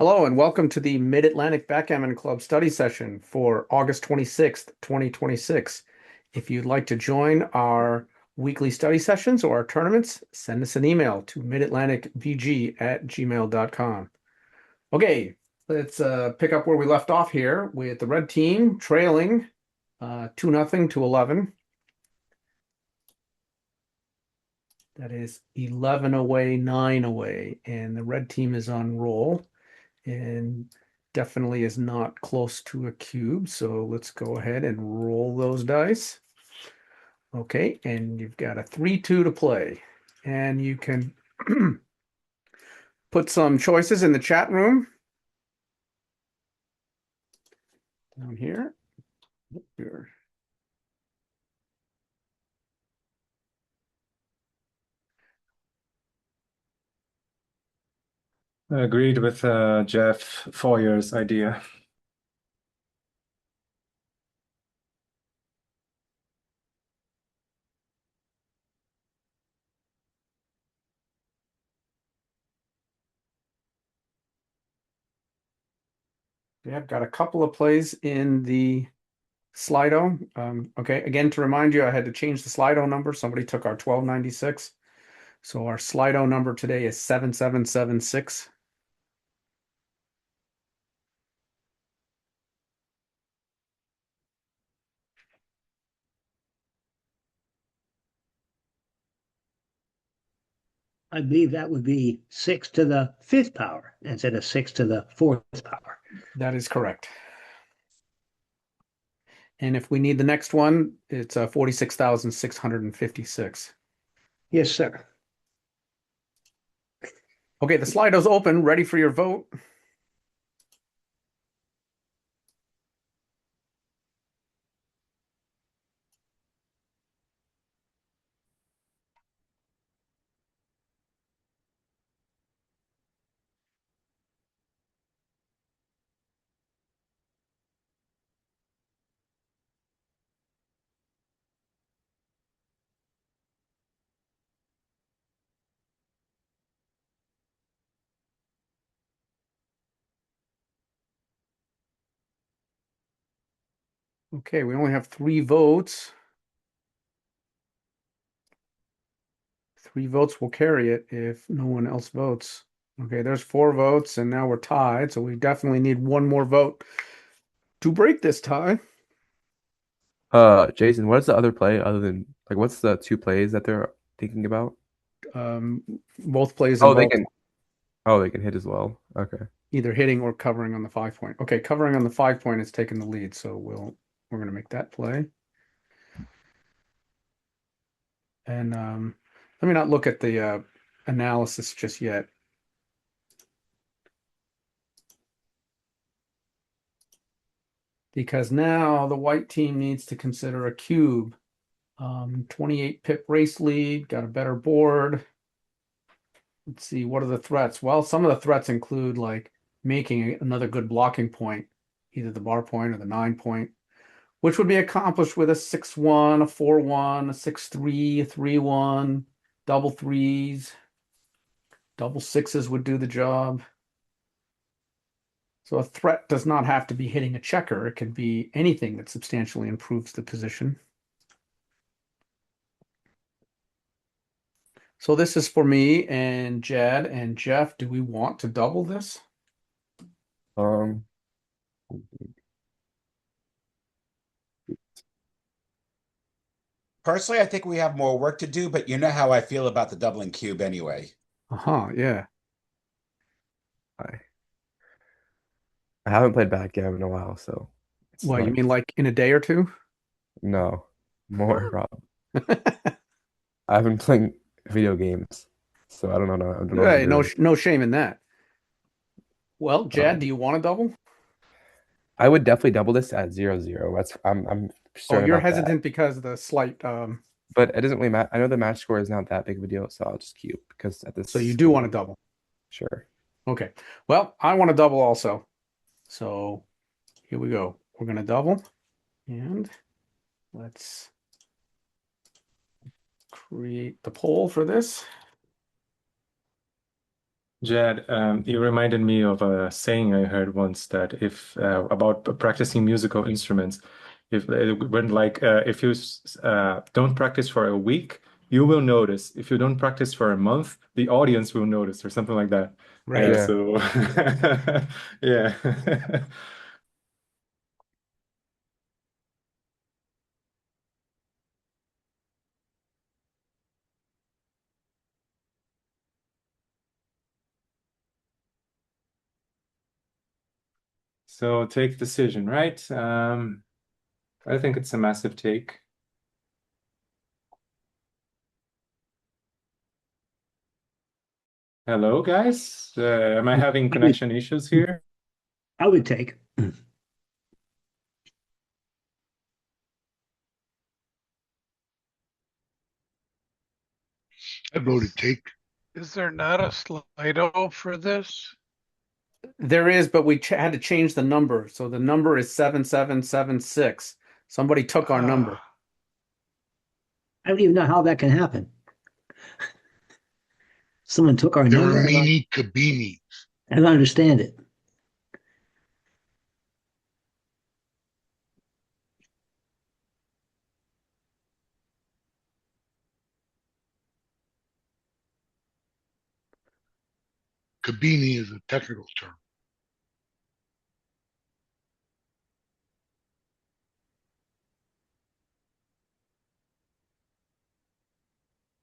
Hello and welcome to the Mid-Atlantic Backgammon Club study session for August 26th, 2026. If you'd like to join our weekly study sessions or our tournaments, send us an email to midatlanticvg@gmail.com. Okay, let's pick up where we left off here with the red team trailing 2-0 to 11. That is 11 away, 9 away, and the red team is on roll and definitely is not close to a cube. So let's go ahead and roll those dice. Okay, and you've got a 3-2 to play. And you can put some choices in the chat room down here. Here. I agreed with Jeff Foyer's idea. Yeah, I've got a couple of plays in the Slido. Okay, again, to remind you, I had to change the Slido number. Somebody took our 1296. So our Slido number today is 7776. I believe that would be 6 to the fifth power instead of 6 to the fourth power. That is correct. And if we need the next one, it's 46,656. Yes, sir. Okay, the Slido's open, ready for your vote. Okay, we only have 3 votes. 3 votes will carry it if no one else votes. Okay, there's 4 votes, and now we're tied, so we definitely need one more vote to break this tie. Jason, what is the other play other than like what's the two plays that they're thinking about? Um, Both plays Oh, they involve can oh they can hit as well. Okay. either hitting or covering on the 5-point. Okay, covering on the 5-point is taking the lead, so we're going to make that play. And let me not look at the analysis just yet. Because now the white team needs to consider a cube. 28 pip race lead, got a better board. Let's see, what are the threats? Well, some of the threats include like making another good blocking point, either the bar point or the 9-point, which would be accomplished with a 6-1, a 4-1, a 6-3, a 3-1, double threes, double sixes would do the job. So a threat does not have to be hitting a checker. It can be anything that substantially improves the position. So this is for me and Jad and Jeff. Do we want to double this? Um Personally, I think we have more work to do, but you know how I feel about the doubling cube anyway. Uh-huh, yeah. I I haven't played backgammon in a while, so it's Well, you not mean like in a day or two? no more Rob. I've been playing video games, so I don't know. I don't know what to Hey, no, do. no shame in that. Well, Jad, Um, do you want to double? I would definitely double this at 0-0. I'm Oh, certain you're about that. hesitant because of the slight. But it doesn't really matter. I know the match score is not that big of a deal, so I'll just cube because at So you this do point, want to double. sure. Okay. Well, I want to double also. So here we go. We're going to double. And let's create the poll for this. Jed, you reminded me of a saying I heard once that if about practicing musical instruments, if when like if you don't practice for a week, you will notice. If you don't practice for a month, the audience will notice, or something like that. Right. Yeah. So yeah. So take decision, right? I think it's a massive take. Hello, guys. Am I having I would, connection issues here? I would take. I voted take. Is there not a Slido for this? There is, but we had to change the number. So the number is 7776. Somebody took our number. I don't even know how that can happen. Someone took our There number. are many Kabini. I don't understand it. Kabini is a technical term.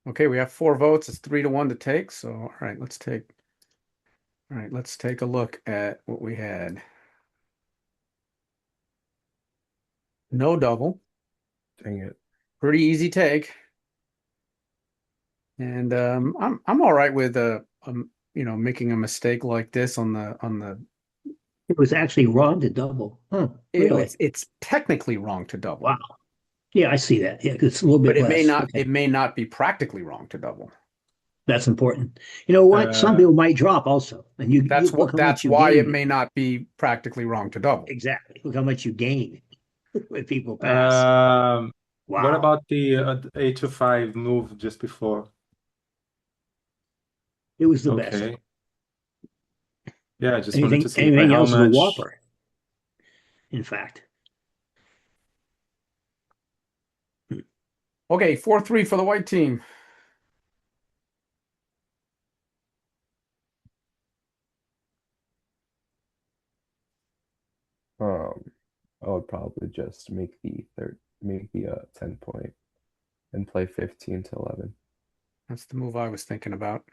Okay, we have 4 votes. It's 3-1 to take. So, all right, let's take a look at what we had. No double. Dang it. Pretty easy take. And I'm all right with making a mistake like this on the It was actually wrong to double. Huh, really? it's technically wrong to double. Wow. Yeah, I see that. Yeah, it's a little bit But it may less. not Okay. it may not be practically wrong to double. That's important. You know what? Some people might drop also, and you That's look how much that's you why it gain. may not be practically wrong to double. Exactly. Look how much you gain when people pass. What Wow. about the 8 to 5 move just before? It was the best. Okay. Yeah, I just wanted to see by Anything how else is a much. whopper, in fact. Okay, 4-3 for the white team. I would probably just make the 10 point and play 15 to 11. That's the move I was thinking about.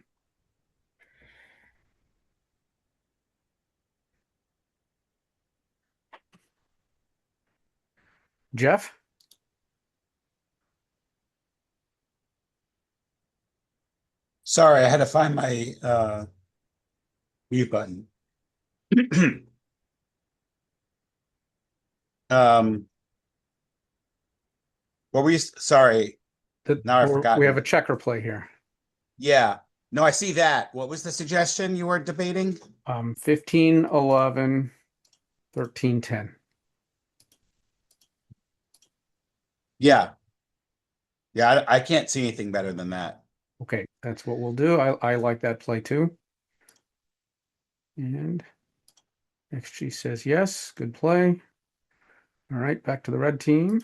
Jeff? Sorry, I had to find my mute button. Um, what were you? Sorry, now I've We forgotten. have a checker play here. Yeah, no, I see that. What was the suggestion you were debating? 15, 11, 13, 10. Yeah, yeah, I can't see anything better than that. Okay, that's what we'll do. I like that play too. And XG says yes. Good play. All right, back to the red team.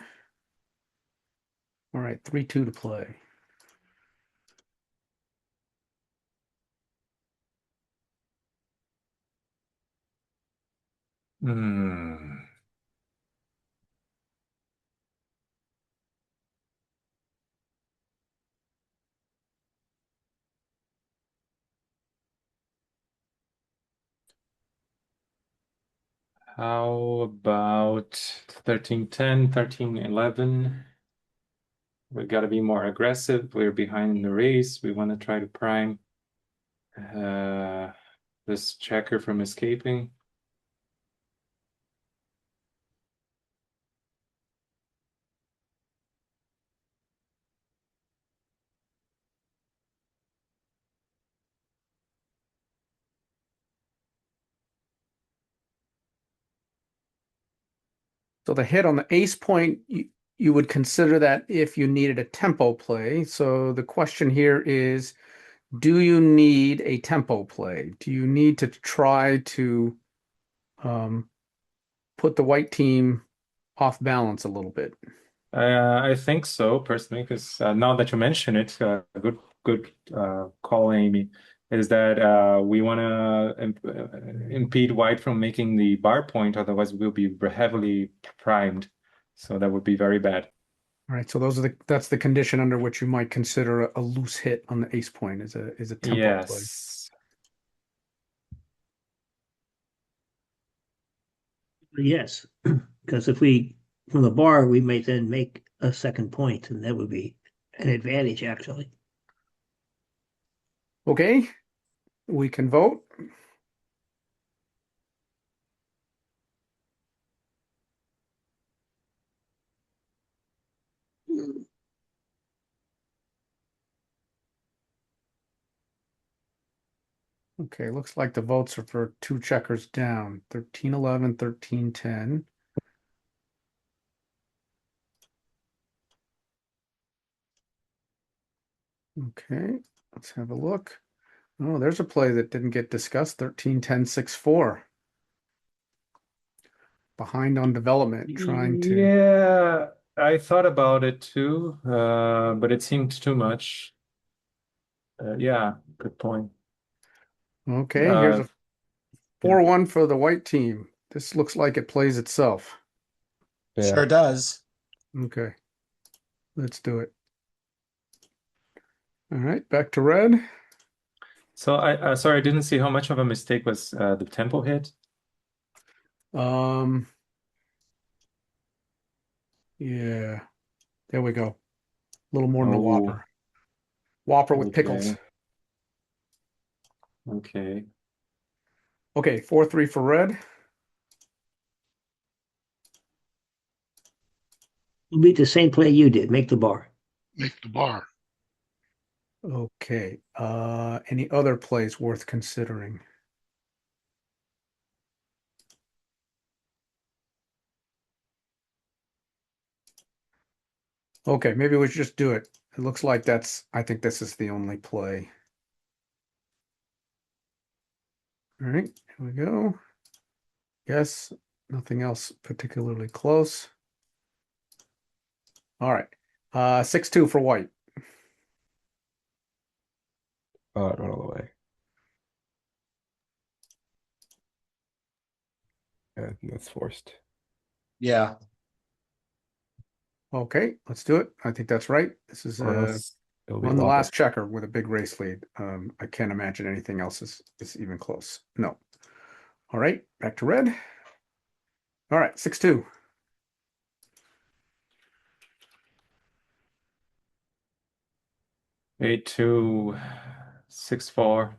All right, 3-2 to play. Hmm. How about 13-10, 13-11? We got to be more aggressive. We're behind in the race. We want to try to prime this checker from escaping. So the hit on the ace point, you would consider that if you needed a tempo play. So the question here is, do you need a tempo play? Do you need to try to um, put the white team off balance a little bit? I think so personally, because now that you mention it, good call, Amy. Is that we want to impede white from making the bar point, otherwise we'll be heavily primed. So that would be very bad. All right, so that's the condition under which you might consider a loose hit on the ace point is a tempo play. Yes. Yes, because if we from the bar, we may then make a second point, and that would be an advantage actually. Okay, we can vote. Okay, looks like the votes are for two checkers down, 13-11, 13-10. Okay, let's have a look. Oh, there's a play that didn't get discussed, 13-10, 6-4. Behind on development, trying to. Yeah, I thought about it too, but it seemed too much. Yeah, good point. Okay, here's Uh, a 4-1 for the white team. This looks like it plays itself. Yeah. Sure does. Okay, let's do it. All right, back to red. so I sorry, I didn't see how much of a mistake was the tempo hit. Yeah, there we go. A little more than the Oh, Whopper. Whopper with pickles. okay. Okay. Okay, 4-3 for red. It'll be the same play you did. Make the bar. Make the bar. Okay, any other plays worth considering? Okay, maybe we should just do it. It looks like I think this is the only play. All right, here we go. Yes, nothing else particularly close. All right, 6-2 for white. Oh, it went all the way. Yeah, that's forced. Yeah. Okay, let's do it. I think that's right. This is Or else it'll be on the Whopper. last checker with a big race lead. I can't imagine anything else is even close. No. All right, back to red. All right, 6-2. Eight two, 6-4.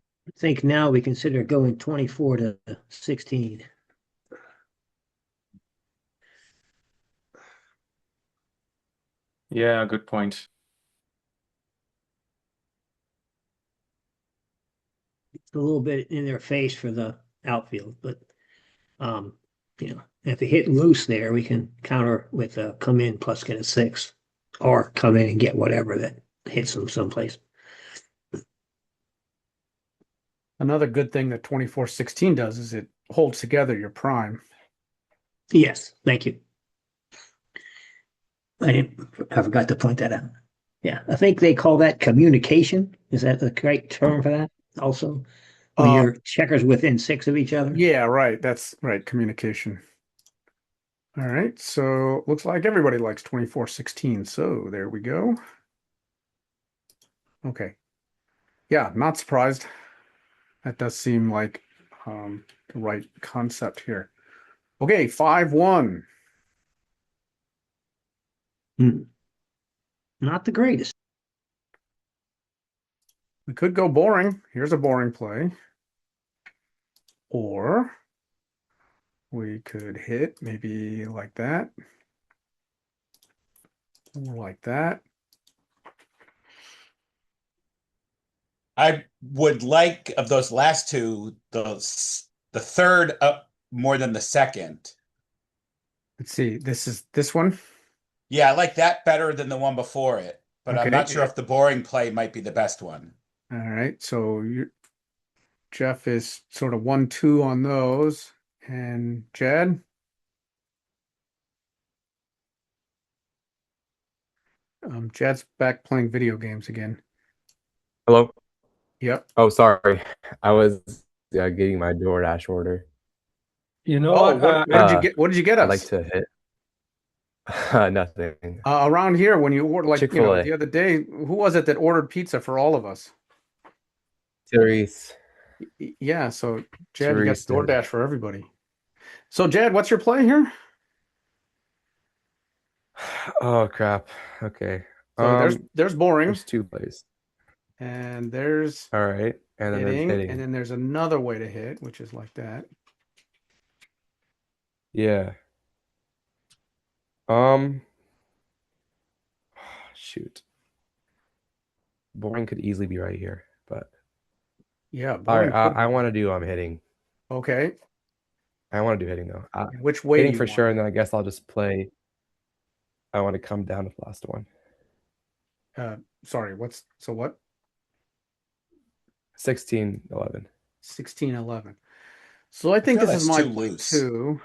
I think now we consider going 24 to 16. Yeah, good point. It's a little bit in their face for the outfield, but if they hit loose there, we can counter with a come in plus get a 6, or come in and get whatever that hits them someplace. Another good thing that 24-16 does is it holds together your prime. Yes, thank you. I forgot to point that out. Yeah, I think they call that communication. Is that the correct term for that? Also, when your checkers within 6 of each other. Yeah, right. That's right. Communication. All right. So looks like everybody likes 24-16. So there we go. Okay. Yeah, not surprised. That does seem like the right concept here. Okay, 5-1. Not the greatest. We could go boring. Here's a boring play. Or we could hit maybe like that. Or like that. I would like of those last two, the third up more than the second. Let's see. This is this one. Yeah, I like that better than the one before it. but I'm not sure if the boring play might be the best one. All right. So Jeff is sort of 1-2 on those. And Jed? Jed's back playing video games again. Hello. Yep. Oh, sorry. I was getting my DoorDash order. You know Oh, what? what did you get? What did you get I like us? to hit nothing. Around here, when you order, like, Chick-fil-A. the other day, who was it that ordered pizza for all of us? Therese. Yeah, so Jed, you got Therese did. DoorDash for everybody. So Jed, what's your play here? Oh crap. Okay. So there's boring, There's two plays. and there's All right. And then there's hitting, hitting. and then there's another way to hit, which is like that. Yeah. Shoot. Boring could easily be right here, but Yeah, all boring. right. could I be. want to do hitting. Okay. I want to do hitting though. And which way do Hitting you for want sure, it? and then I guess I'll just play. I want to come down with the last one. Sorry, what? 16-11. 16-11. So I think feel this is that's my too play loose. too.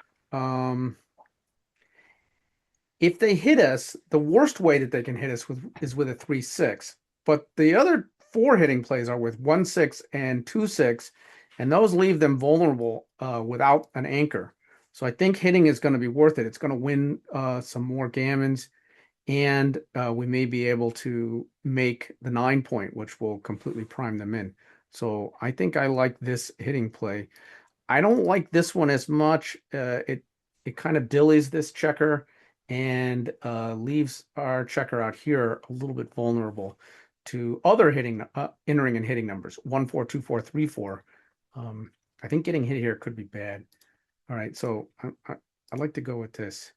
If they hit us, the worst way that they can hit us is with a 3-6. But the other four hitting plays are with 1-6 and 2-6, and those leave them vulnerable without an anchor. So I think hitting is going to be worth it. It's going to win some more gammons, and we may be able to make the 9-point, which will completely prime them in. So I think I like this hitting play. I don't like this one as much. It kind of dillies this checker and leaves our checker out here a little bit vulnerable to other entering and hitting numbers 1 4 2 4 3 4. I think getting hit here could be bad. All right, so I'd like to go with this.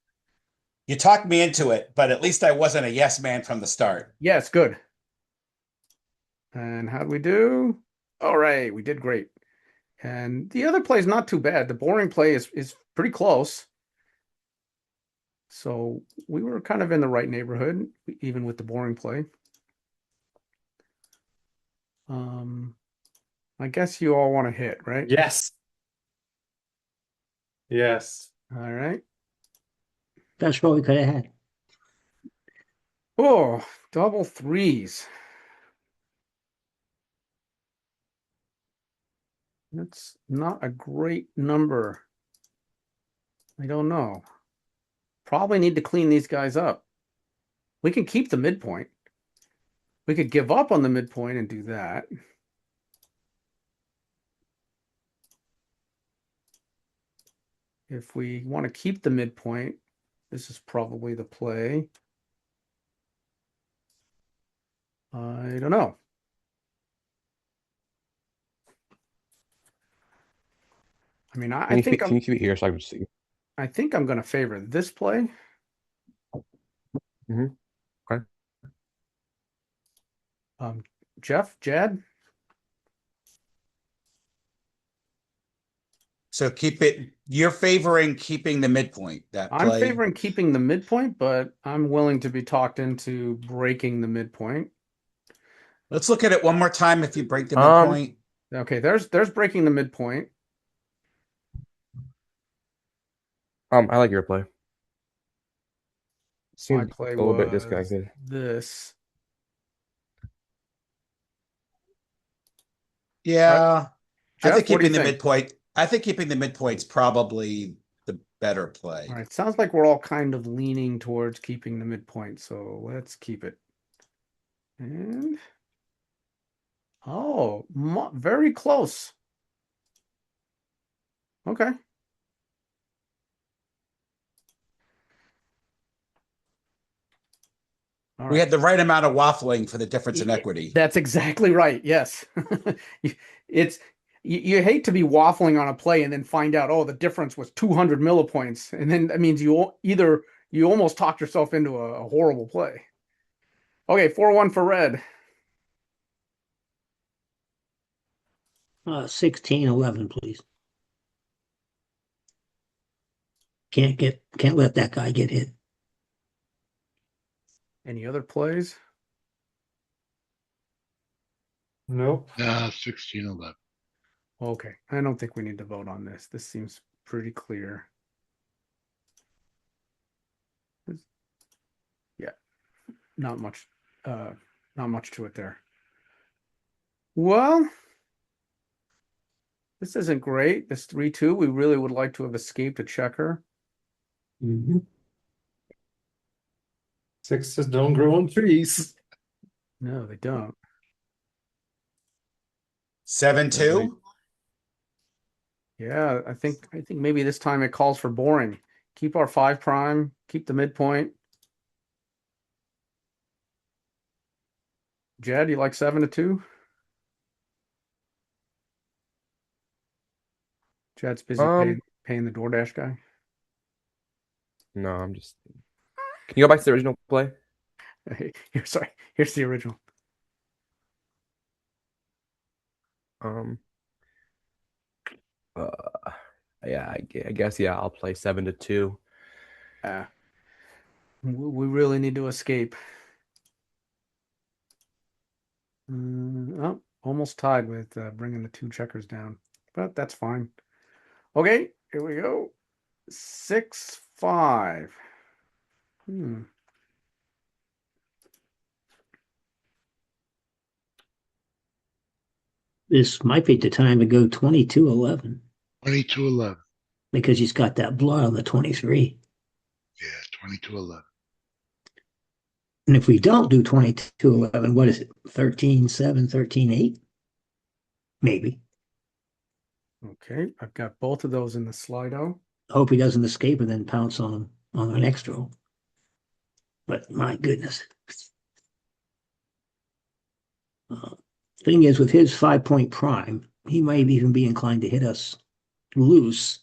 You talked me into it, but at least I wasn't a yes man from the start. Yes, good. And how'd we do? All right, we did great. And the other play is not too bad. The boring play is pretty close. So we were kind of in the right neighborhood, even with the boring play. I guess you all want to hit, right? Yes. Yes. All right. That's what we could have had. Oh, double threes. That's not a great number. I don't know. Probably need to clean these guys up. We can keep the midpoint. We could give up on the midpoint and do that. If we want to keep the midpoint, this is probably the play. I don't know. I mean, I think Can you keep it here so I can see? I think I'm going to favor this play. Mm-hmm. Okay. Jeff, Jad, So keep it. You're favoring keeping the midpoint. That I'm play. favoring keeping the midpoint, but I'm willing to be talked into breaking the midpoint. Let's look at it one more time. If you break the midpoint, Okay, there's breaking the midpoint. I like your play. My Seems play a little bit was disconnected. this. yeah, Jeff, I think what do you keeping the think? midpoint. I think keeping the midpoint's probably the better play. All right, sounds like we're all kind of leaning towards keeping the midpoint, so let's keep it. And oh, very close. Okay. All We right. had the right amount of waffling for the difference in Yeah, equity. that's exactly right. Yes. It's you hate to be waffling on a play and then find out, oh, the difference was 200 millipoints. And then that means you almost talked yourself into a horrible play. Okay, 4-1 for red. 16-11, please. Can't let that guy get hit. Any other plays? Nope. Nah, 16-11. Okay, I don't think we need to vote on this. This seems pretty clear. Yeah, not much, not much to it there. Well, this isn't great. This 3-2, we really would like to have escaped a checker. Mhm. Sixes don't grow on trees. No, they don't. 7-2. Yeah, I think maybe this time it calls for boring. Keep our 5 prime, keep the midpoint. Jed, you like 7-2? Jed's busy paying the DoorDash guy. No, I'm just. Can you go back to the original play? Sorry, here's the original. Um. Uh. Yeah, I guess yeah. I'll play 7-2. We really need to escape. Oh, almost tied with bringing the 2 checkers down, but that's fine. Okay, here we go. 6-5. This might be the time to go 22-11 22-11. because he's got that blood on the 23. Yeah, 22-11. And if we don't do 22-11, what is it? 13-7, 13-8? Maybe. Okay, I've got both of those in the Slido. Hope he doesn't escape and then pounce on an extra. But my goodness. Thing is, with his 5-point prime, he might even be inclined to hit us loose,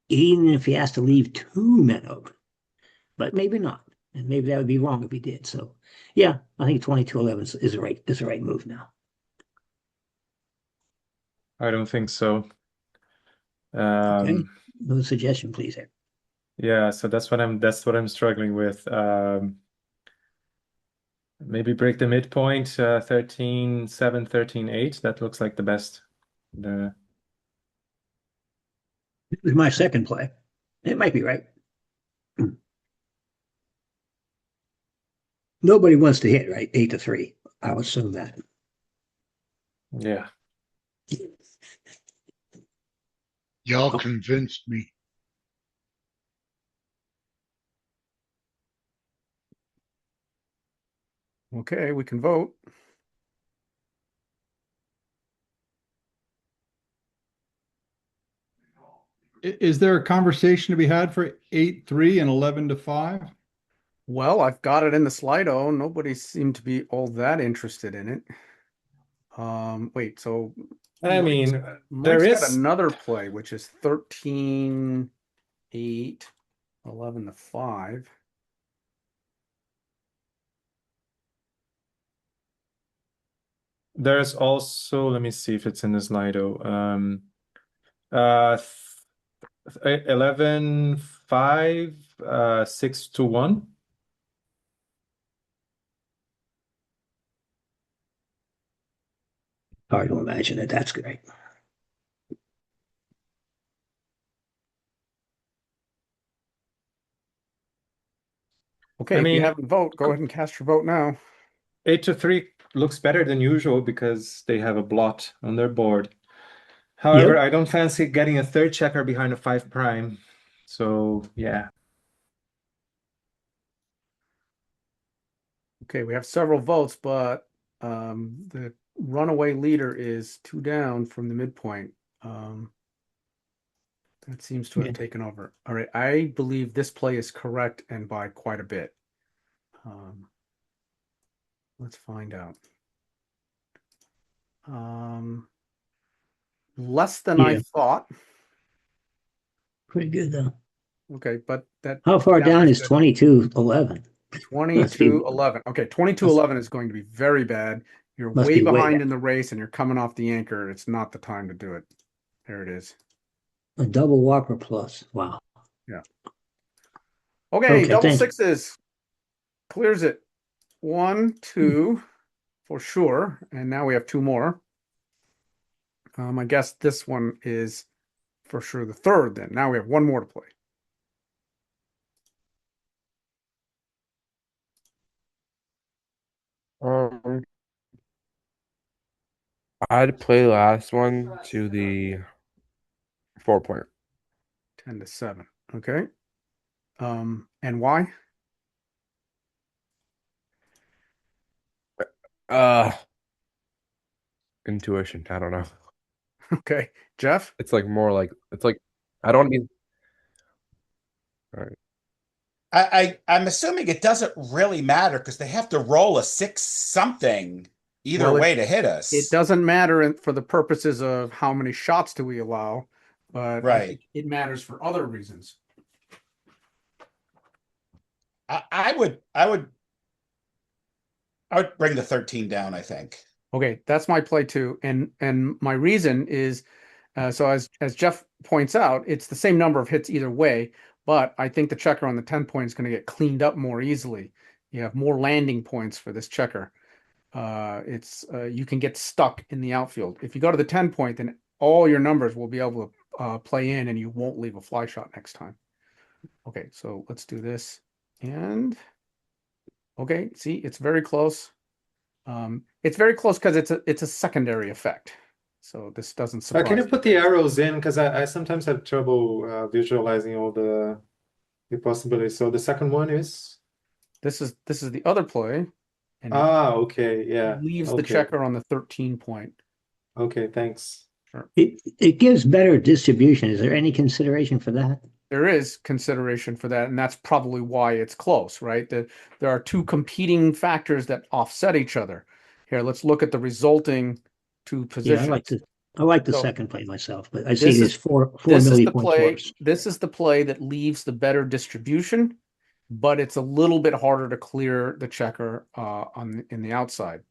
even if he has to leave 2 men open. But maybe not. And maybe that would be wrong if he did. So, yeah, I think 22-11 is the right move now. I don't think so. Okay. No suggestion, please. Eric. Yeah, so that's what I'm struggling with. Maybe break the midpoint, 13-7, 13-8. That looks like the best. It was my second play. It might be right. Nobody wants to hit, right? 8-3. I would assume that. Yeah. Y'all convinced me. Okay, we can vote. Is there a conversation to be had for 8-3 and 11-5? Well, I've got it in the Slido. Nobody seemed to be all that interested in it. Wait, so I mean, Mike's there got is another play, which is 13-8, 11-5. there's also, let me see if it's in the Slido. Uh 11-5, 6-1. Hard to imagine that that's great. Okay, I if you mean, haven't vote, go ahead and cast your vote now. 8-3 looks better than usual because they have a blot on their board. However, Yep. I don't fancy getting a third checker behind a 5 prime. So, yeah. Okay, we have several votes, but the runaway leader is 2 down from the midpoint. That seems to have Yeah. taken over. All right, I believe this play is correct and by quite a bit. Let's find out. Less than I Yeah. thought. Pretty good, though. Okay, but that How far down is 22-11? 22-11. Okay, 22-11 is going to be very bad. You're Must way be way behind down. in the race and you're coming off the anchor. It's not the time to do it. There it is. A double Whopper plus. Wow. Yeah. Okay, Okay, double thank you. sixes. Clears it. 1, 2, for sure. And now we have two more. I guess this one is for sure the third then. Now we have one more to play. I'd play last one to the 4 point. 10-7. Okay. And why? Uh, Intuition. I don't know. Okay. Jeff? It's like more like it's like I don't want to be. All right. I'm assuming it doesn't really matter because they have to roll a 6 something either Well, way to hit it us. doesn't matter for the purposes of how many shots do we allow, but I Right. think it matters for other reasons. I would bring the 13 down, I think. Okay, that's my play too, and my reason is so as Jeff points out, it's the same number of hits either way, but I think the checker on the 10 point is going to get cleaned up more easily. You have more landing points for this checker. It's you can get stuck in the outfield. If you go to the 10 point, then all your numbers will be able to play in, and you won't leave a fly shot next time. Okay, so let's do this, and okay, see, it's very close. It's very close because it's a secondary effect. So this doesn't surprise Can you me. put the arrows in? Because I sometimes have trouble visualizing all the possibilities. So the second one is This is the other play, and it okay, yeah, leaves the okay, checker on the 13 point. okay, thanks. Sure. It gives better distribution. Is there any consideration for that? There is consideration for that, and that's probably why it's close, right? There are two competing factors that offset each other. Here, let's look at the resulting two Yeah, positions. I like the So second play myself, but I see this it is as four this is the millipoints play. worse. This is the play that leaves the better distribution, but it's a little bit harder to clear the checker in the outside.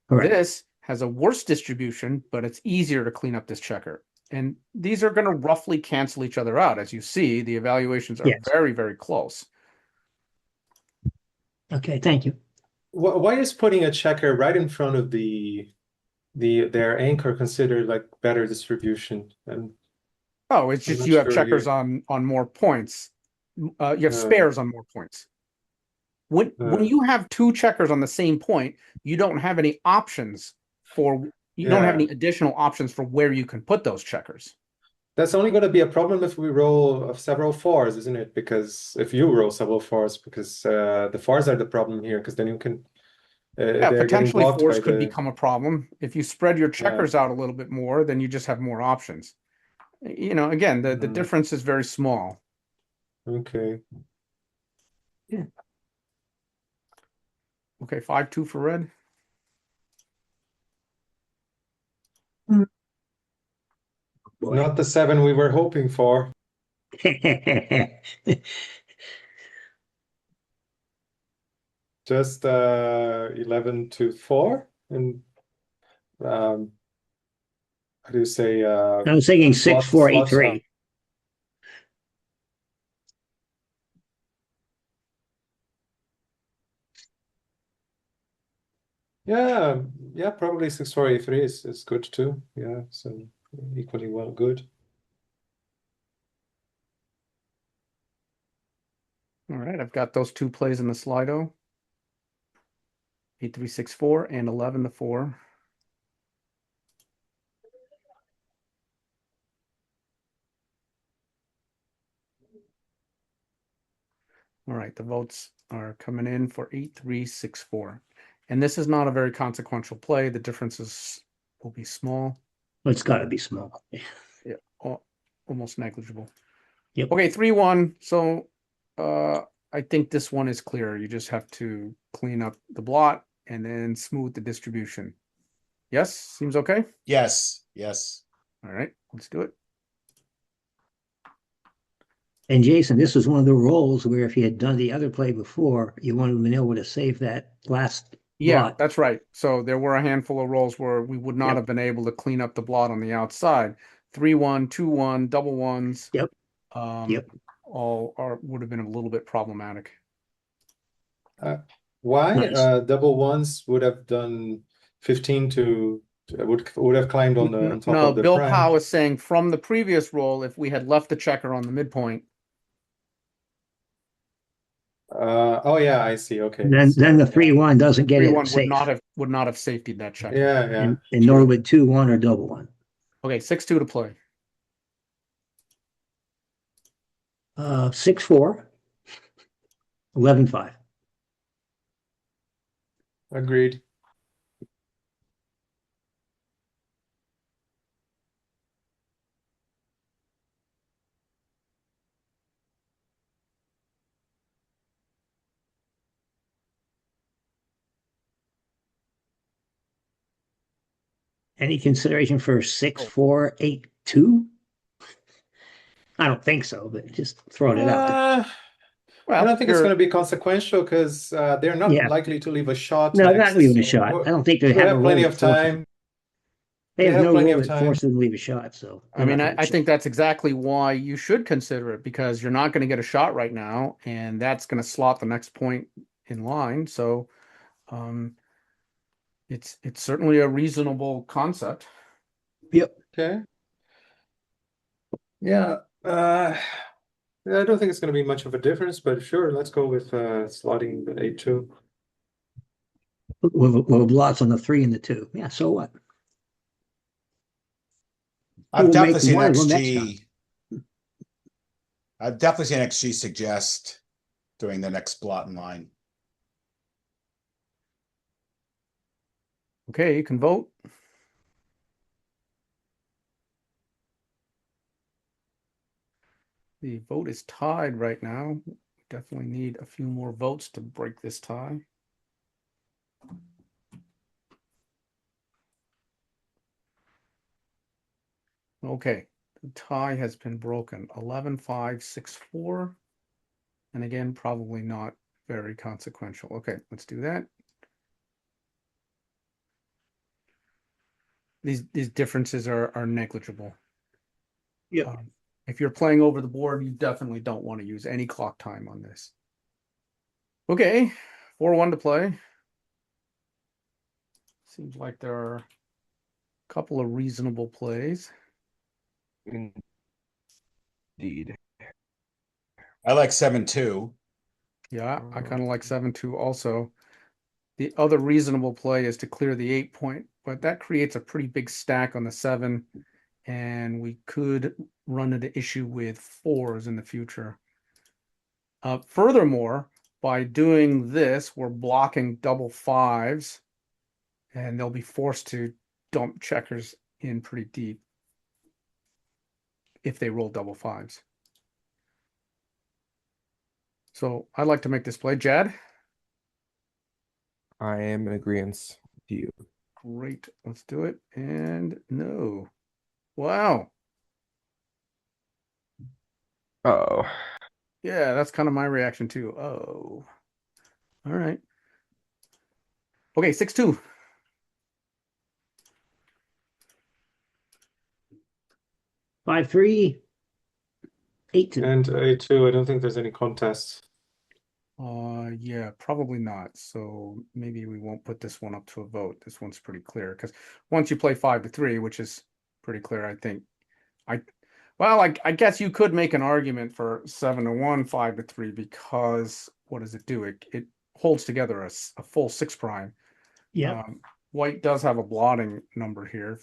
Correct. This has a worse distribution, but it's easier to clean up this checker. And these are going to roughly cancel each other out. As you see, the evaluations are Yes. very, very close. Okay, thank you. Why is putting a checker right in front of their anchor considered like better distribution? And Oh, it's I'm just not you have sure checkers here. on more points. You have Uh, spares on more points. When uh, you have two checkers on the same point, you don't have any options for you don't have yeah, any additional options for where you can put those checkers. that's only going to be a problem if we roll several fours, isn't it? Because if you roll several fours, because the fours are the problem here, because then you can Yeah, they're getting potentially blocked fours by could the become a problem. If you spread your yeah. checkers out a little bit more, then you just have more options. You know, again, the difference is very small. Okay. Yeah. Okay, 5-2 for red. Boy. Not the 7 we were hoping for. Just 11-4 and how do you say I was thinking 6, 4, 8, slot 3. yeah, yeah, probably 6-4-8-3 is good too. Yeah, so equally well good. All right, I've got those two plays in the Slido. 8-3-6-4 and 11-4. All right, the votes are coming in for 8-3-6-4. And this is not a very consequential play. The differences will be small. It's got to be small. Yeah, almost negligible. Yep. Okay, 3-1. So I think this one is clear. You just have to clean up the blot and then smooth the distribution. Yes, seems okay. Yes, yes. All right, let's do it. And Jason, this was one of the rolls where if you had done the other play before, you wouldn't have been able to save that last Yeah, blot. that's right. So there were a handful of rolls where we would not Yep. have been able to clean up the blot on the outside. 3-1, 2-1, double ones. Yep. Yep. All would have been a little bit problematic. Why Nice. double ones would have done 15 to would have climbed on the on top No, of the Bill prime. Powell is saying from the previous roll, if we had left the checker on the midpoint, Oh yeah, I see. Okay. Then So, the yeah. 3-1 doesn't get it 3-1 safe. would not have safetied that checker. Yeah, yeah. And nor True. would 2-1 or double one. Okay, 6-2 to play. 6-4, 11-5. Agreed. Any consideration for 6-4-8-2? I don't think so, but just throwing it out there. I Well, don't think it's going to be consequential because they're not Yeah. likely to leave a shot No, next. not leaving a shot. I don't think they We have a have rule plenty that of forces time. them. They have have no plenty rule of that time. forces them to leave a shot. So I mean, I think that's exactly why you should consider it, because you're not going to get a shot right now, and that's going to slot the next point in line. So, it's certainly a reasonable concept. Yep. Okay. Yeah. I don't think it's going to be much of a difference, but sure, let's go with slotting the 8-2. With lots on the 3 and the 2. Yeah, so what? I've We'll definitely make seen one of them next time. I've definitely seen XG suggest doing the next blot in line. Okay, you can vote. The vote is tied right now. Definitely need a few more votes to break this tie. Okay, the tie has been broken. 11-5, 6-4. And again, probably not very consequential. Okay, let's do that. These differences are negligible. Yep. If you're playing over the board, you definitely don't want to use any clock time on this. Okay, 4-1 to play. Seems like there are a couple of reasonable plays. Indeed. I like 7-2. Yeah, I kind of like 7-2 also. The other reasonable play is to clear the 8 point, but that creates a pretty big stack on the 7, and we could run into issue with 4s in the future. Furthermore, by doing this, we're blocking double 5s, and they'll be forced to dump checkers in pretty deep if they roll double 5s. So I'd like to make this play. Jad? I am in agreement with you. Great. Let's do it. And no. Wow. Oh, Yeah, that's kind of my reaction too. Oh. All right. Okay, 6-2. Five, 3, 8-2. And 8-2, I don't think there's any contest. Yeah, probably not. So maybe we won't put this one up to a vote. This one's pretty clear because once you play 5-3, which is pretty clear, I think. I guess you could make an argument for 7-1, 5-3, because what does it do? It holds together a full 6 prime. Yeah. White does have a blotting number here.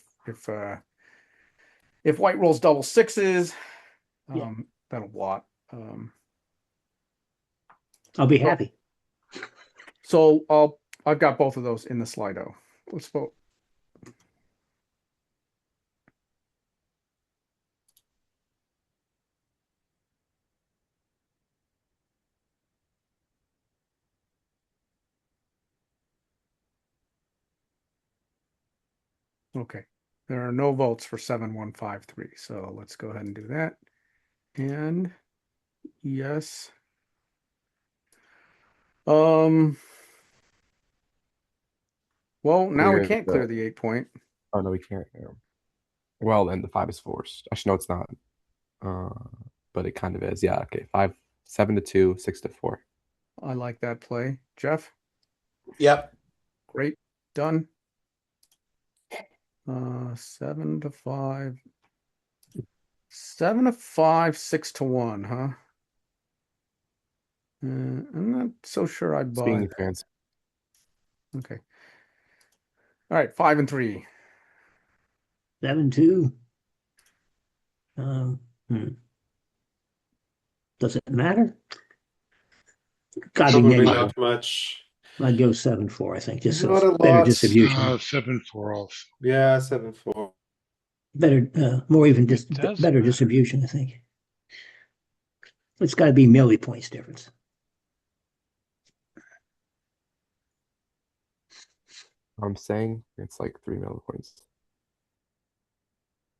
If white rolls double 6s, that'll blot. I'll be happy. So I've got both of those in the Slido. Let's vote. Okay. There are no votes for 7-1-5-3. So let's go ahead and do that. And yes. Well, now we Clear can't the- clear the 8 point. oh no, we can't. Well, then the 5 is forced. Actually, no, it's not. But it kind of is. Yeah. Okay. 5, 7-2, 6-4. I like that play. Jeff, Yep. great. Done. 7 to 5. 7 to 5, 6 to 1, huh? I'm not so sure I It's buy being that. fancy. Okay. All right, 5 and 3. 7-2. Hmm. Does it matter? Gotta be Probably negligible. not much. I'd go 7-4, I think. Just Not so a better lot. distribution. 7-4 also. Yeah, 7-4. Better, more even It does better matter. distribution, I think. It's got to be milli points difference. I'm saying it's like 3 millipoints.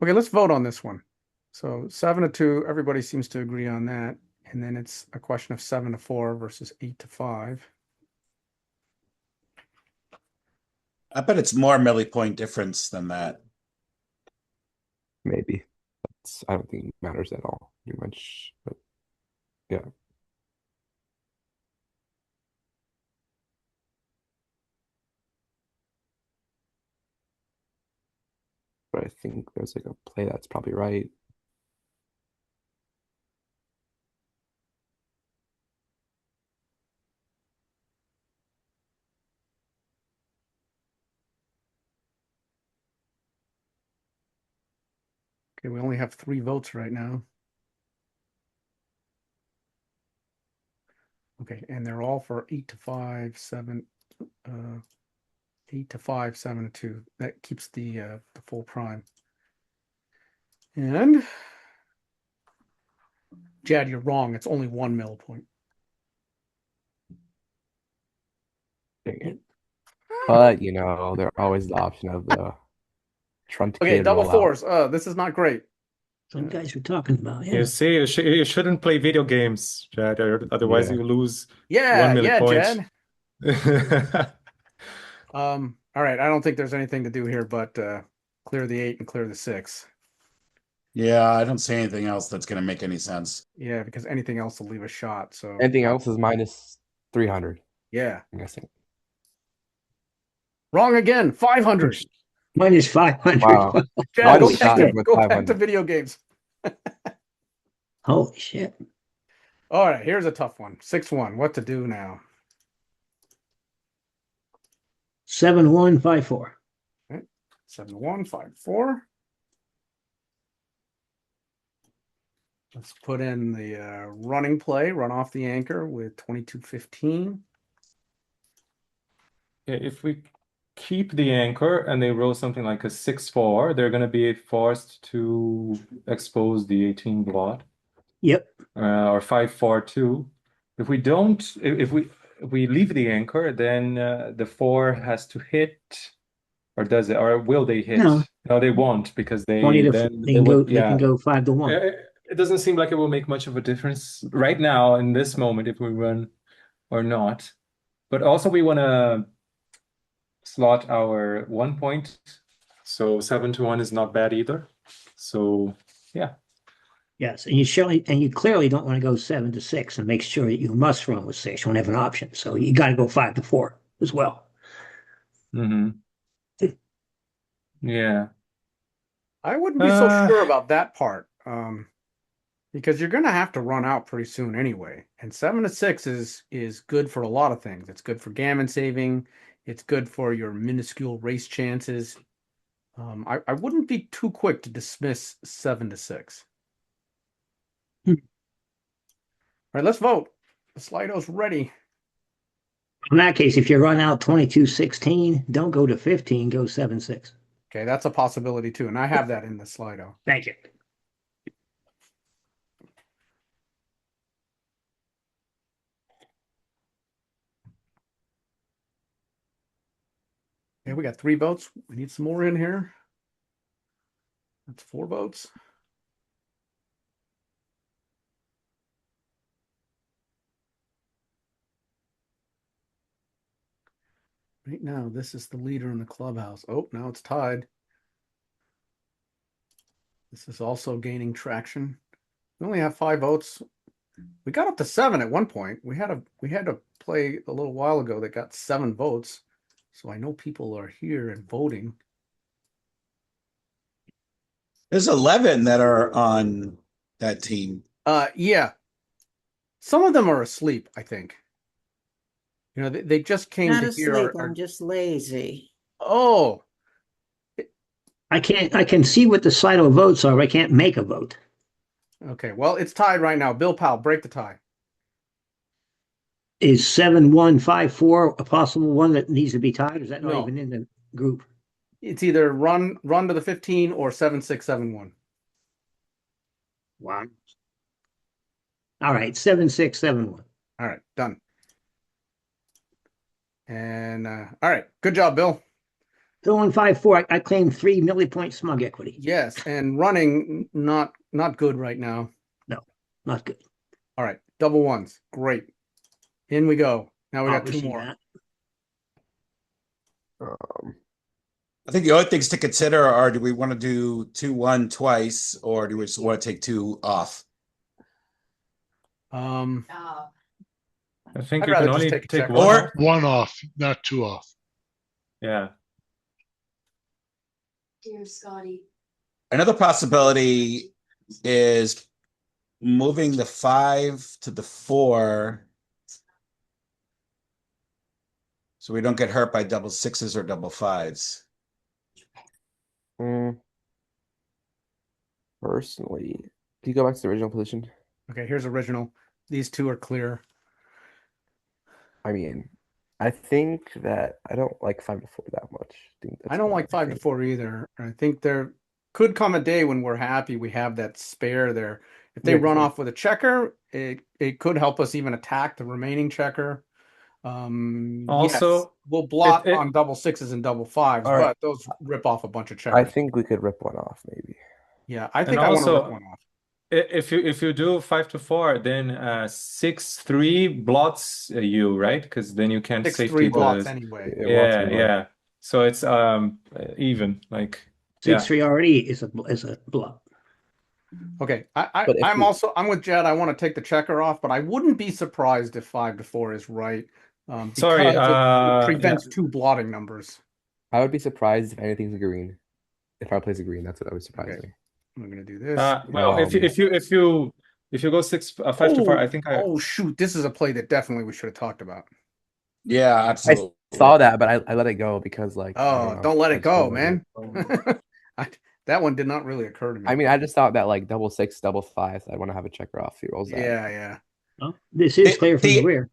Okay, let's vote on this one. So 7 to 2, everybody seems to agree on that. And then it's a question of 7 to 4 versus 8 to 5. I bet it's more millipoint difference than that. Maybe. I don't think it matters at all too much. But yeah. But I think there's like a play that's probably right. Okay, we only have 3 votes right now. Okay, and they're all for 8 to 5, 7, 8 to 5, 7 to 2. That keeps the full prime. And Jad, you're wrong. It's only 1 millipoint. Dang it. But you know, there's always the option of the Okay, truncated double rollout. 4s. This is not great. Some guys were talking about, You yeah. see, you shouldn't play video games, Chad, otherwise Yeah. you lose Yeah, 1 yeah, millipoint. Jad. All right. I don't think there's anything to do here but clear the 8 and clear the 6. Yeah, I don't see anything else that's going to make any sense. Yeah, because anything else will leave a shot. So Anything else is minus 300, yeah. I'm guessing. Wrong again. 500. Minus 500. Wow. Jad, Holy shot shit. with go back to 500. video games. Holy shit. All right, here's a tough one. 6-1. What to do now? 7-1-5-4. 7-1, 5-4. Let's put in the running play, run off the anchor with 22-15. Yeah, if we keep the anchor and they roll something like a 6-4, they're going to be forced to expose the 18 blot, Yep. or 5-4 too. If we don't, if we leave the anchor, then the 4 has to hit, or does it, or will they hit? No. No, they won't, because 20 to then they they can go would, they can yeah. go 5-1. It doesn't seem like it will make much of a difference right now in this moment if we run or not. But also we want to slot our 1 point, so 7 to 1 is not bad either. So yeah. Yes, and you clearly don't want to go 7-6 and make sure that you must run with 6. You won't have an option. So you got to go 5-4 as well. Mm-hmm. Yeah. I wouldn't be so sure about that part. Because you're going to have to run out pretty soon anyway. And 7 to 6 is good for a lot of things. It's good for gammon saving. It's good for your minuscule race chances. I wouldn't be too quick to dismiss 7 to 6. All right, let's vote. The Slido's ready. In that case, if you run out 22-16, don't go to 15, go 7-6. Okay, that's a possibility too. And I have that in the Slido. Thank you. Okay, we got 3 votes. We need some more in here. That's 4 votes. Right now, this is the leader in the clubhouse. Oh, now it's tied. This is also gaining traction. We only have 5 votes. We got up to 7 at one point. We had a play a little while ago that got 7 votes. So I know people are here and voting. There's 11 that are on that team. Yeah. Some of them are asleep, I think. You know, they just came Not to here. asleep, I'm just lazy. Oh, I can see what the Slido votes are, but I can't make a vote. okay. Well, it's tied right now. Bill Powell, break the tie. Is 7154 a possible one that needs to be tied? Or is that not No. even in the group? It's either run to the 15 or 7671. Wow. All right, 7671. All right, done. And all right, good job, Bill. 0154, I claim 3 millipoint smug equity. Yes, and running not good right now. No, not good. All right, double ones. Great. In we go. Now we got two Obviously more. not. I think the other things to consider are, do we want to do 2-1 twice, or do we just want to take 2 off? Um, I think I'd you rather can just only take a take check. one Or- off. One off, not two off. Yeah. Dear Scotty. Another possibility is moving the 5 to the 4, so we don't get hurt by double sixes or double fives. Personally, can you go back to the original position? Okay, here's original. These two are clear. I mean, I think that I don't like 5 to 4 that much. I don't like 5 to 4 either. I think there could come a day when we're happy we have that spare there. If they Yeah, run 'cause off with a checker, it could help us even attack the remaining checker. Yes, Also, we'll blot it- on double sixes and double fives, All right. but those rip off a bunch of I checkers. think we could rip one off, maybe. Yeah, I and think I want to rip also, one off. if you do 5 to 4, then 6-3 blots you, right? Because then you can't 6-3 safety blocks the anyway. It wants yeah, to be yeah. So it's even, like, yeah. 6-3 already is a block. Okay, But if I'm with Jed. I want to take the checker off, but I wouldn't be surprised if 5 to 4 is right. Sorry, Because it yeah. prevents two blotting numbers. I would be surprised if anything's a green. If I plays a green, that's what would surprise Okay. me. I'm gonna do this. Well, if you go 5 to 4, I think Oh shoot, this is a play that definitely we should have talked about. Yeah, I absolutely. saw that, but I let it go because, like, I Oh, know, don't let I it just go, don't like man. it. That one did not really occur to me. I mean, I just thought that, like, double six, double five, I want to have a checker off. He rolls that. Yeah. Well, this is clear from the rear.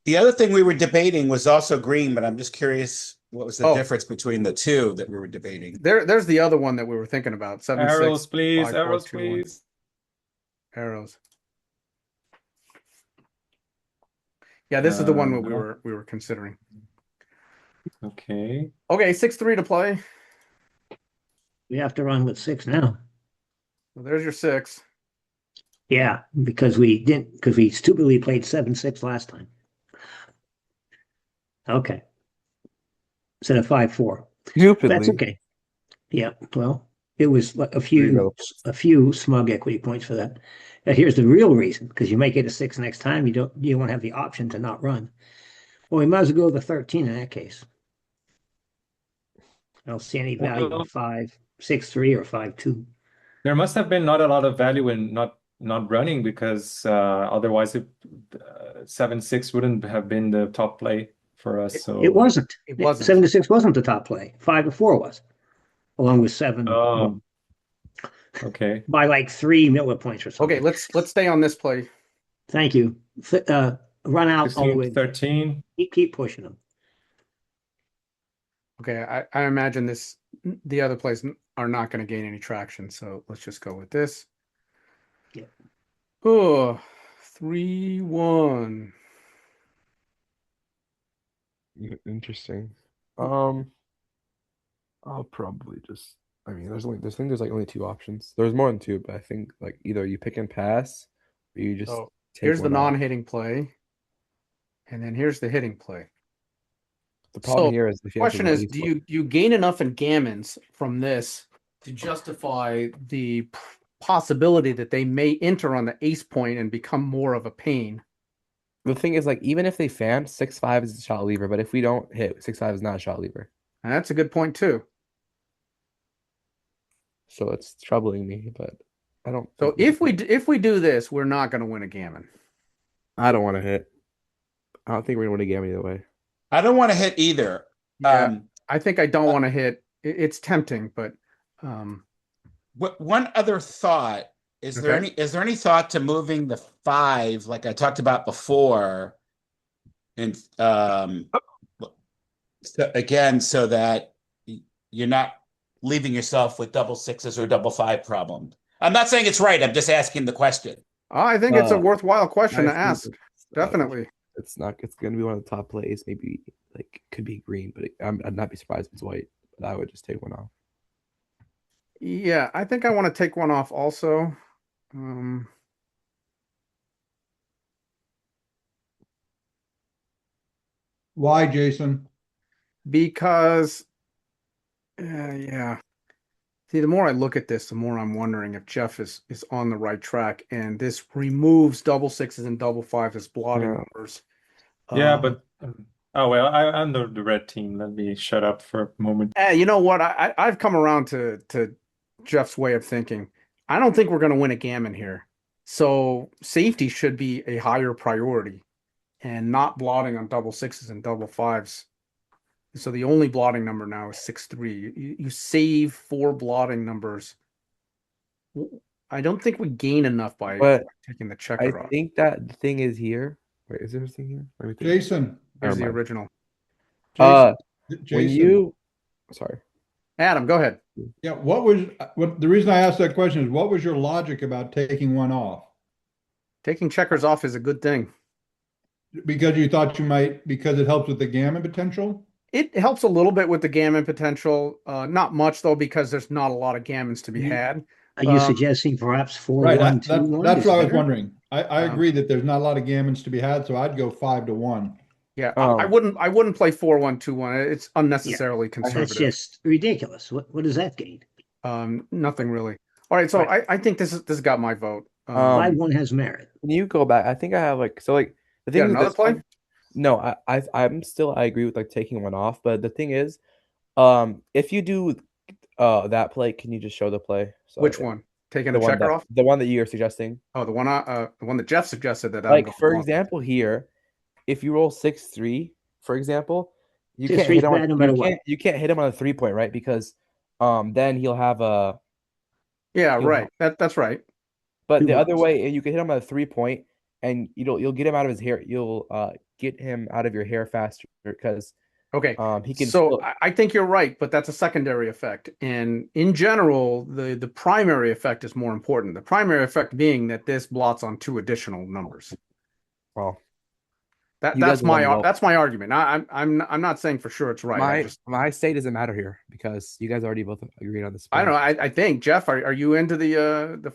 The other thing we were debating was also green, but I'm just curious, what was the Oh. difference between the two that we were debating? There's the other one that we were thinking about. 7 Arrows, 6 please. 5 4 Arrows, 2 1. please. Arrows. Yeah, this is the one that No. we were considering. Okay. Okay, 6-3 to play. We have to run with 6 now. So there's your 6. Yeah, because we stupidly played 7-6 last time. Okay. Instead of 5-4. Stupidly. That's okay. Yeah, well, it was like There you a few smug equity points for that. Now, here's the real reason, because you might get a 6 next time. You won't have the option to not run. Well, we might as well go with the 13 in that case. I don't see any value Well, in 5-6-3 or 5-2. there must have been not a lot of value in not running, because otherwise 7-6 wouldn't have been the top play for us. So It wasn't. It wasn't. 7-6 wasn't the top play. 5-4 was, along with 7. Oh, okay. By like 3 millipoints or something. Okay, let's stay on this play. Thank you. Run out all the 16, way. 13. Keep pushing them. Okay, I imagine the other plays are not going to gain any traction, so let's just go with this. Yeah. Oh, 3-1. Interesting. I'll probably just. I mean, there's like only two options. There's more than two, but I think, like, either you pick and pass, or you just So take here's the one off. non-hitting play, and then here's the hitting play. The problem So, here is if you have to Question is, release do one- you gain enough in gammons from this to justify the possibility that they may enter on the ace point and become more of a pain? The thing is, like, even if they fan 6-5 is a shot lever, but if we don't hit 6-5 is not a shot lever. And that's a good point too. so it's troubling me. But I don't. So think if we do this, we're not going to win a gammon. I don't want to hit. I don't think we're gonna win a game either way. I don't want to hit either. Yeah, I think I don't want to hit. It's tempting, but One other thought, Okay. is there any thought to moving the 5 like I talked about before? And so again, so that you're not leaving yourself with double sixes or double 5 problem. I'm not saying it's right. I'm just asking the question. I think it's a Uh, worthwhile question to I think ask. Definitely. it's not. It's gonna be one of the top plays. Maybe like could be green, but I'd not be surprised if it's white. But I would just take one off. Yeah, I think I want to take one off also. Why, Jason? Because yeah. See, the more I look at this, the more I'm wondering if Jeff is on the right track, and this removes double sixes and double fives as blotting Yeah. numbers. Yeah, Um, but oh well, I'm the red team. Let me shut up for a moment. you know what? I've come around to Jeff's way of thinking. I don't think we're going to win a gammon here. So safety should be a higher priority, and not blotting on double sixes and double fives. So the only blotting number now is 6-3. You save 4 blotting numbers. I don't think we gain enough by But taking the I checker off. think that the thing is here. Wait, is there a thing here? Let me think. Jason. Here's Never the mind. original. When Jason. you, sorry. Adam, go ahead. Yeah, what the reason I asked that question is what was your logic about taking one off? Taking checkers off is a good thing. Because you thought you might, because it helps with the gammon potential? It helps a little bit with the gammon potential. Not much though, because there's not a lot of gammons to be had. Are you suggesting perhaps 4-1, Right, 2-1? that's is what I was better? wondering. I agree that there's not a lot of gammons to be had, so I'd go 5-1. Yeah, I wouldn't play 4-1-2-1. It's unnecessarily That's conservative. just ridiculous. What does that gain? Nothing really. All right, so Right. I think this got my vote. 5-1 has merit. Can you go back? I think I have like the You thing got with another this play? one. No, I agree with like taking one off, but the thing is, if you do that play, can you just show the play? So Which one? Taking the the one checker off? the one that you're suggesting. Oh, the one that Jeff suggested that I'm Like going for off. example, here, if you roll 6-3, for example, you 6-3 can't hit is him bad no matter what. you can't hit him on a 3-point, right? Because then he'll have a Yeah, he'll right. That's right. But 2 the other ones. way, you can hit him on a 3-point, and you'll get him out of his hair. You'll get him out of your hair faster because Okay. he can So still. I think you're right, but that's a secondary effect. And in general, the primary effect is more important. The primary effect being that this blots on 2 additional numbers. Well, you guys That's will let me know. that's my argument. I'm not saying for sure it's right. My say doesn't matter here because you guys already both agreed on this. I don't know. I think Jeff, are you into the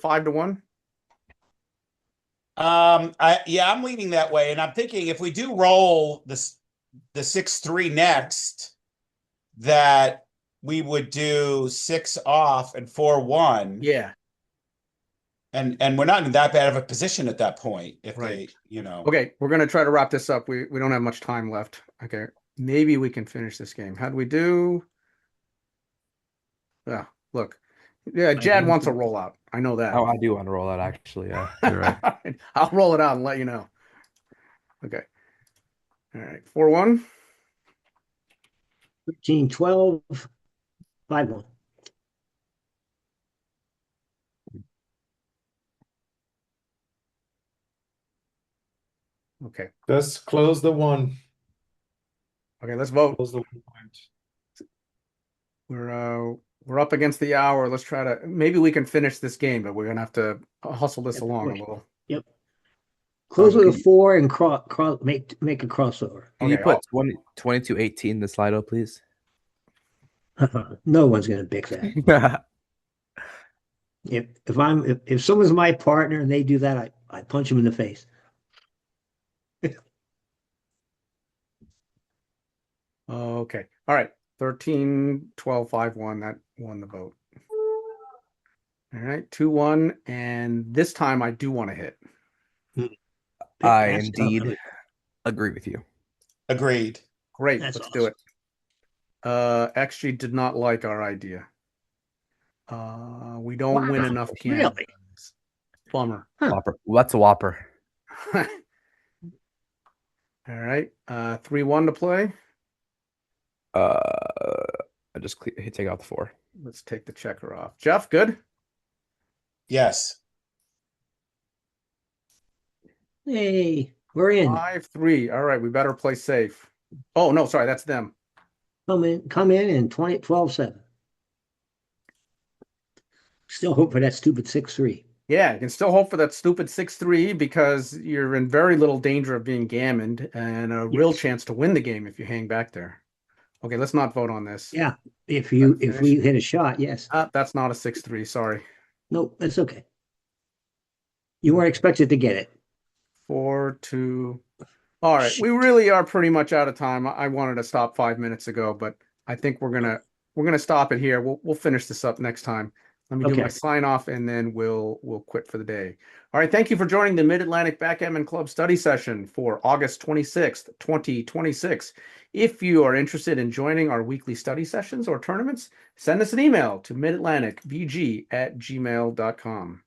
5-1? I'm leaning that way, and I'm thinking if we do roll the 6-3 next, that we would do 6 off and 4-1. Yeah. And we're not in that bad of a position at that point if Right. they. Okay, we're gonna try to wrap this up. We don't have much time left. Okay, maybe we can finish this game. How'd we do? Yeah, look. Yeah, Jad wants a rollout. I know that. Oh, I do want to roll out actually. Yeah, you're right. I'll roll it out and let you know. Okay. All right. 4-1. 13-12, 5-1. Okay. Just close the one. Okay, let's vote. Close the 1 point. We're up against the hour. Let's try to maybe we can finish this game, but we're gonna have to hustle this along a little. Yep. Close with a can 4 and make a crossover. Can you Okay, put 22-18 in the Slido, please? No one's gonna pick that. If someone's my partner and they do that, I punch them in the face. Okay. All right. 13, 12, 5-1. That won the vote. All right. 2-1. And this time I do want to hit. I That's indeed tough. agree with you. Agreed. Great. That's Let's do it. XG did not like our idea. we don't win Wow, enough gammon. really? Bummer. Huh. Whopper. Well, that's a whopper. All right. 3-1 to play. I just take out the 4. Let's take the checker off. Jeff, good? Yes. Hey, we're in. 5-3. All right, we better play safe. Oh, no, sorry, that's them. Come in and 12-7. Still hope for that stupid 6-3. Yeah, you can still hope for that stupid 6-3 because you're in very little danger of being gammoned and a real Yes. chance to win the game if you hang back there. Okay, let's not vote on this. Yeah, if finish? we hit a shot, yes. That's not a 6-3, sorry. Nope, that's okay. You weren't expected to get it. 4-2. All right, we really are pretty much out of time. I wanted to stop 5 minutes ago, but I think we're gonna stop it here. We'll finish this up next time. Let me do Okay. my sign off and then we'll quit for the day. All right, thank you for joining the Mid-Atlantic Backgammon Club study session for August 26th, 2026. If you are interested in joining our weekly study sessions or tournaments, send us an email to midatlanticbg@gmail.com.